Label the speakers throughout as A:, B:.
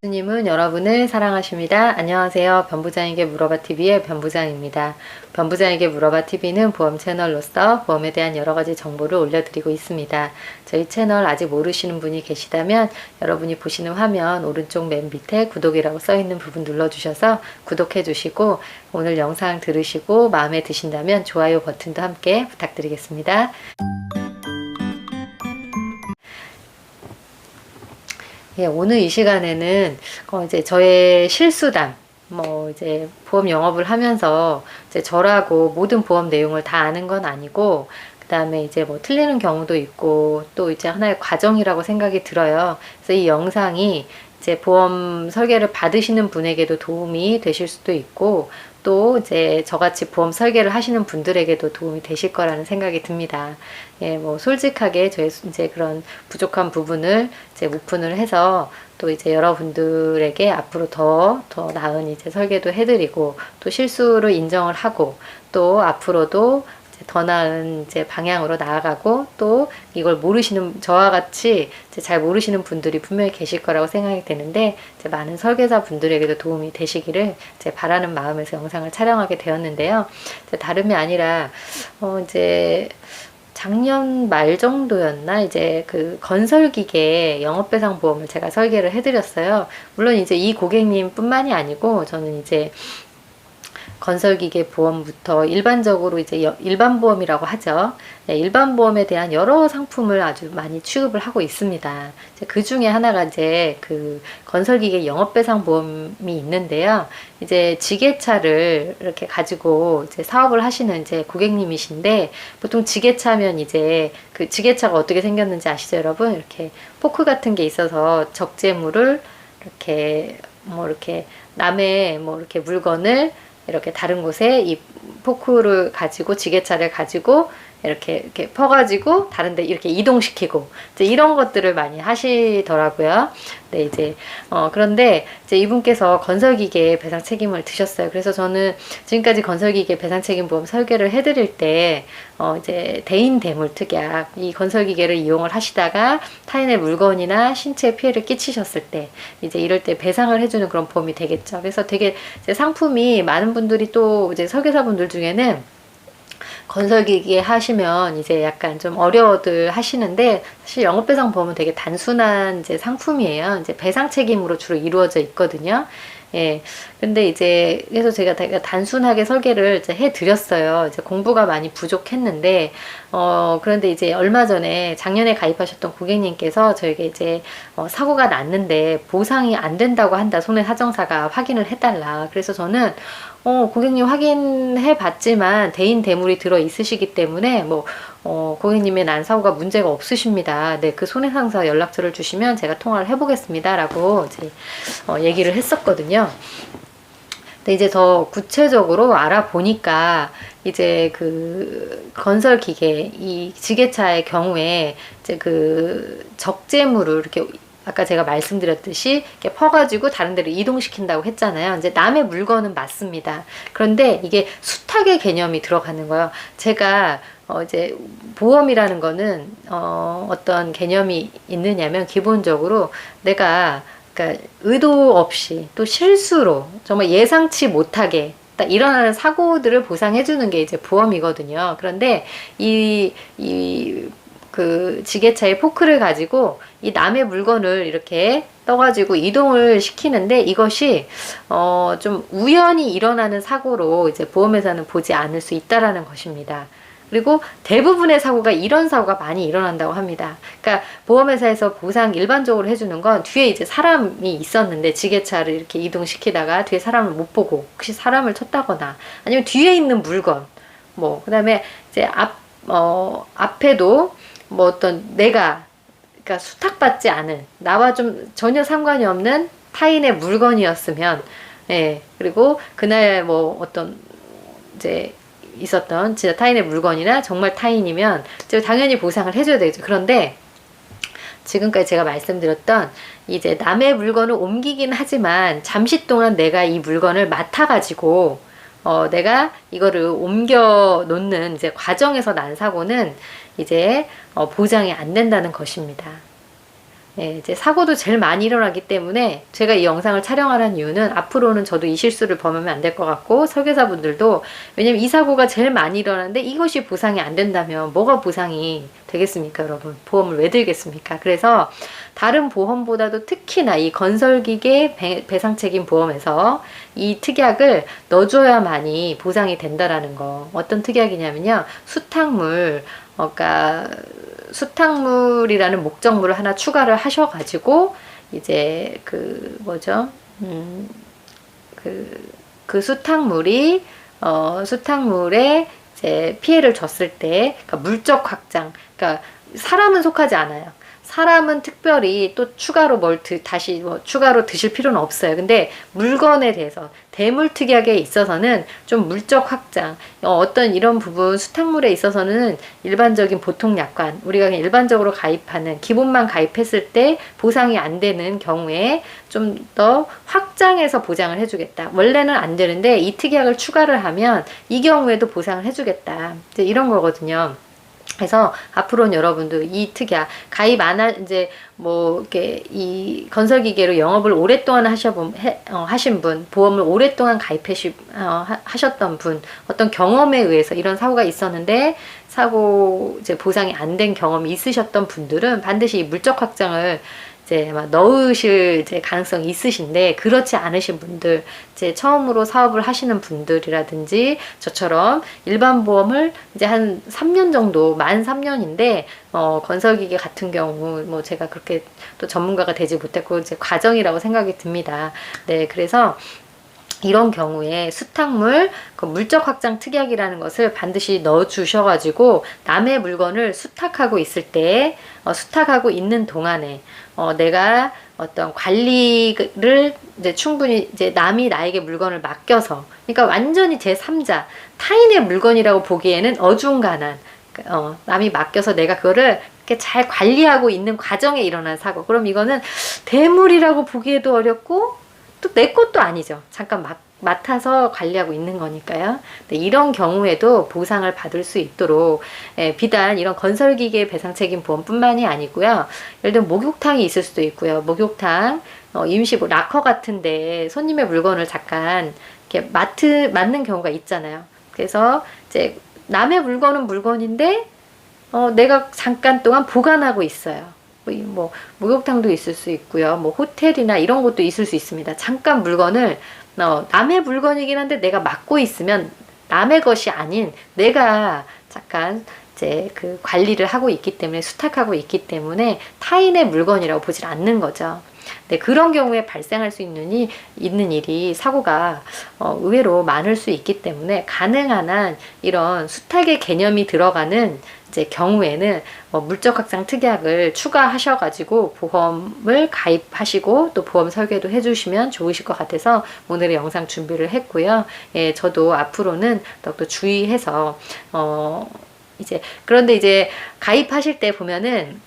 A: 님은 여러분을 사랑하십니다. 안녕하세요. 변부장에게 물어봐TV의 변부장입니다. 변부장에게 물어봐TV는 보험 채널로서 보험에 대한 여러가지 정보를 올려드리고 있습니다. 저희 채널 아직 모르시는 분이 계시다면 여러분이 보시는 화면 오른쪽 맨 밑에 구독이라고 써있는 부분 눌러주셔서 구독해 주시고, 오늘 영상 들으시고 마음에 드신다면 좋아요 버튼도 함께 부탁드리겠습니다. 예, 오늘 이 시간에는 이제 저의 실수담, 이제 보험 영업을 하면서 이제 저라고 모든 보험 내용을 다 아는 건 아니고, 그 다음에 이제 틀리는 경우도 있고, 또 이제 하나의 과정이라고 생각이 들어요. 그래서 이 영상이 이제 보험 설계를 받으시는 분에게도 도움이 되실 수도 있고, 또 이제 저같이 보험 설계를 하시는 분들에게도 도움이 되실 거라는 생각이 듭니다. 예, 솔직하게 저의 이제 그런 부족한 부분을 이제 오픈을 해서 또 이제 여러분들에게 앞으로 더 나은 이제 설계도 해드리고, 또 실수를 인정을 하고, 또 앞으로도 더 나은 이제 방향으로 나아가고, 또 이걸 모르시는 저와 같이 이제 잘 모르시는 분들이 분명히 계실 거라고 생각이 되는데, 이제 많은 설계사 분들에게도 도움이 되시기를 이제 바라는 마음에서 영상을 촬영하게 되었는데요. 이제 다름이 아니라 이제 작년 말 정도였나, 이제 그 건설기계 영업배상 보험을 제가 설계를 해드렸어요. 물론 이제 이 고객님 뿐만이 아니고, 저는 이제 건설기계 보험부터 일반적으로 이제 일반 보험이라고 하죠. 네, 일반 보험에 대한 여러 상품을 아주 많이 취급을 하고 있습니다. 그 중에 하나가 이제 그 건설기계 영업배상 보험이 있는데요. 이제 지게차를 이렇게 가지고 이제 사업을 하시는 이제 고객님이신데, 보통 지게차면 이제 그 지게차가 어떻게 생겼는지 아시죠, 여러분? 이렇게 포크 같은 게 있어서 적재물을 이렇게 이렇게 남의 이렇게 물건을 이렇게 다른 곳에 이 포크를 가지고, 지게차를 가지고 이렇게 퍼가지고 다른데 이렇게 이동시키고, 이제 이런 것들을 많이 하시더라고요. 네, 이제 그런데 이제 이분께서 건설기계 배상 책임을 드셨어요. 그래서 저는 지금까지 건설기계 배상 책임 보험 설계를 해드릴 때 이제 대인 대물 특약, 이 건설기계를 이용을 하시다가 타인의 물건이나 신체에 피해를 끼치셨을 때, 이제 이럴 때 배상을 해주는 그런 보험이 되겠죠. 그래서 되게 이제 상품이, 많은 분들이 또 이제 설계사분들 중에는 건설기계 하시면 이제 약간 좀 어려워들 하시는데, 사실 영업배상 보험은 되게 단순한 이제 상품이에요. 이제 배상 책임으로 주로 이루어져 있거든요. 예. 근데 이제 그래서 제가 되게 단순하게 설계를 이제 해드렸어요. 이제 공부가 많이 부족했는데, 그런데 이제 얼마 전에 작년에 가입하셨던 고객님께서 저에게 이제 사고가 났는데 보상이 안 된다고 한다. 손해사정사가 확인을 해달라. 그래서 저는 고객님 확인해 봤지만 대인 대물이 들어 있으시기 때문에 고객님의 난 사고가 문제가 없으십니다. 네, 그 손해상사 연락처를 주시면 제가 통화를 해보겠습니다. 라고 이제 얘기를 했었거든요. 근데 이제 더 구체적으로 알아보니까, 이제 그 건설기계, 이 지게차의 경우에 이제 그 적재물을 이렇게, 아까 제가 말씀드렸듯이 이렇게 퍼가지고 다른 데로 이동시킨다고 했잖아요. 이제 남의 물건은 맞습니다. 그런데 이게 수탁의 개념이 들어가는 거예요. 제가 이제 보험이라는 거는 어떤 개념이 있느냐면, 기본적으로 내가 그러니까 의도 없이 또 실수로 정말 예상치 못하게 딱 일어나는 사고들을 보상해 주는 게 이제 보험이거든요. 그런데 그 지게차의 포크를 가지고 이 남의 물건을 이렇게 떠가지고 이동을 시키는데, 이것이 좀 우연히 일어나는 사고로 이제 보험회사는 보지 않을 수 있다라는 것입니다. 그리고 대부분의 사고가, 이런 사고가 많이 일어난다고 합니다. 그러니까 보험회사에서 보상 일반적으로 해주는 건, 뒤에 이제 사람이 있었는데 지게차를 이렇게 이동시키다가 뒤에 사람을 못 보고 혹시 사람을 쳤다거나, 아니면 뒤에 있는 물건, 그 다음에 이제 앞에도 어떤 그러니까 수탁받지 않은, 나와 좀 전혀 상관이 없는 타인의 물건이었으면, 예, 그리고 그날 어떤 이제 있었던 진짜 타인의 물건이나 정말 타인이면 당연히 보상을 해줘야 되죠. 그런데 지금까지 제가 말씀드렸던 이제 남의 물건을 옮기긴 하지만 잠시 동안 내가 이 물건을 맡아가지고 내가 이거를 옮겨 놓는 이제 과정에서 난 사고는 이제 보장이 안 된다는 것입니다. 예, 이제 사고도 제일 많이 일어나기 때문에 제가 이 영상을 촬영하는 이유는 앞으로는 저도 이 실수를 범하면 안 될 것 같고 설계사분들도, 왜냐면 이 사고가 제일 많이 일어나는데 이것이 보상이 안 된다면 뭐가 보상이 되겠습니까, 여러분? 보험을 왜 들겠습니까? 그래서 다른 보험보다도 특히나 이 건설기계 배상책임 보험에서 이 특약을 넣어줘야만이 보상이 된다라는 거. 어떤 특약이냐면요, 수탁물, 그러니까 수탁물이라는 목적물을 하나 추가를 하셔가지고 이제 그 뭐죠? 그 수탁물이 수탁물에 이제 피해를 줬을 때, 그러니까 물적 확장, 그러니까 사람은 속하지 않아요. 사람은 특별히 또 추가로 다시 추가로 드실 필요는 없어요. 근데 물건에 대해서 대물특약에 있어서는 좀 물적 확장, 어떤 이런 부분 수탁물에 있어서는 일반적인 보통 약관, 우리가 그냥 일반적으로 가입하는 기본만 가입했을 때 보상이 안 되는 경우에 좀 더 확장해서 보장을 해주겠다. 원래는 안 되는데 이 특약을 추가를 하면 이 경우에도 보상을 해주겠다. 이제 이런 거거든요. 그래서 앞으로는 여러분들 이 특약 가입 안 이제 이렇게 이 건설기계로 영업을 오랫동안 하신 분, 보험을 오랫동안 하셨던 분, 어떤 경험에 의해서 이런 사고가 있었는데 사고 이제 보상이 안 된 경험이 있으셨던 분들은 반드시 이 물적 확장을 이제 넣으실 이제 가능성이 있으신데, 그렇지 않으신 분들, 이제 처음으로 사업을 하시는 분들이라든지 저처럼 일반 보험을 이제 한 3년 정도, 만 3년인데 건설기계 같은 경우 제가 그렇게 또 전문가가 되지 못했고 이제 과정이라고 생각이 듭니다. 네, 그래서 이런 경우에 수탁물, 그 물적 확장 특약이라는 것을 반드시 넣어 주셔가지고 남의 물건을 수탁하고 있을 때, 수탁하고 있는 동안에 내가 어떤 관리를 이제 충분히 이제 남이 나에게 물건을 맡겨서, 그러니까 완전히 제3자 타인의 물건이라고 보기에는 어중간한, 남이 맡겨서 내가 그거를 이렇게 잘 관리하고 있는 과정에 일어난 사고, 그럼 이거는 대물이라고 보기에도 어렵고 또 내 것도 아니죠. 잠깐 맡아서 관리하고 있는 거니까요. 네, 이런 경우에도 보상을 받을 수 있도록 비단 이런 건설기계 배상책임 보험뿐만이 아니고요. 예를 들면 목욕탕이 있을 수도 있고요. 목욕탕, 임시 락커 같은데 손님의 물건을 잠깐 이렇게 맡는 경우가 있잖아요. 그래서 이제 남의 물건은 물건인데 내가 잠깐 동안 보관하고 있어요. 목욕탕도 있을 수 있고요. 호텔이나 이런 것도 있을 수 있습니다. 잠깐 물건을 남의 물건이긴 한데 내가 맡고 있으면 남의 것이 아닌 내가 잠깐 이제 그 관리를 하고 있기 때문에, 수탁하고 있기 때문에 타인의 물건이라고 보질 않는 거죠. 네, 그런 경우에 발생할 수 있는 일이 사고가 의외로 많을 수 있기 때문에 가능한 한 이런 수탁의 개념이 들어가는 이제 경우에는 물적 확장 특약을 추가하셔가지고 보험을 가입하시고 또 보험 설계도 해주시면 좋으실 것 같아서 오늘의 영상 준비를 했고요. 예, 저도 앞으로는 더욱더 주의해서 그런데 이제 가입하실 때 보면은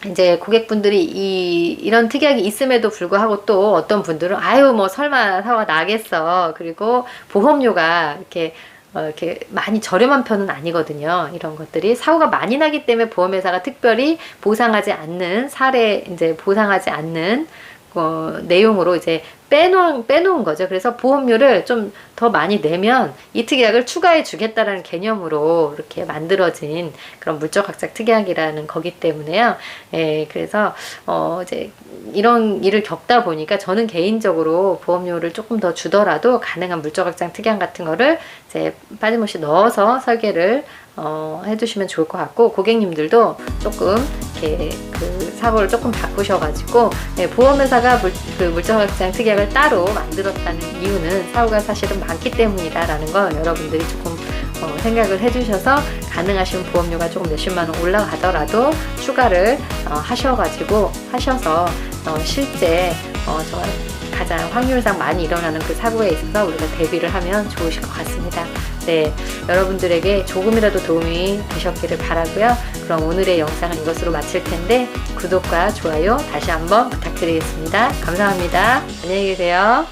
A: 이제 고객분들이 이런 특약이 있음에도 불구하고 또 어떤 분들은 설마 사고가 나겠어. 그리고 보험료가 이렇게 많이 저렴한 편은 아니거든요. 이런 것들이 사고가 많이 나기 때문에 보험회사가 특별히 보상하지 않는 보상하지 않는 내용으로 이제 빼놓은 거죠. 그래서 보험료를 좀 더 많이 내면 이 특약을 추가해 주겠다라는 개념으로 이렇게 만들어진 그런 물적 확장 특약이라는 거기 때문에요. 예, 그래서 이제 이런 일을 겪다 보니까 저는 개인적으로 보험료를 조금 더 주더라도 가능한 물적 확장 특약 같은 거를 이제 빠짐없이 넣어서 설계를 해주시면 좋을 것 같고, 고객님들도 조금 이렇게 그 사고를 조금 바꾸셔가지고 보험회사가 물적 확장 특약을 따로 만들었다는 이유는 사고가 사실은 많기 때문이다라는 거 여러분들이 조금 생각을 해주셔서 가능하시면 보험료가 조금 몇십만 원 올라가더라도 추가를 하셔서 실제 정말 가장 확률상 많이 일어나는 그 사고에 있어서 우리가 대비를 하면 좋으실 것 같습니다. 네, 여러분들에게 조금이라도 도움이 되셨기를 바라고요. 그럼 오늘의 영상은 이것으로 마칠 텐데 구독과 좋아요 다시 한번 부탁드리겠습니다. 감사합니다. 안녕히 계세요.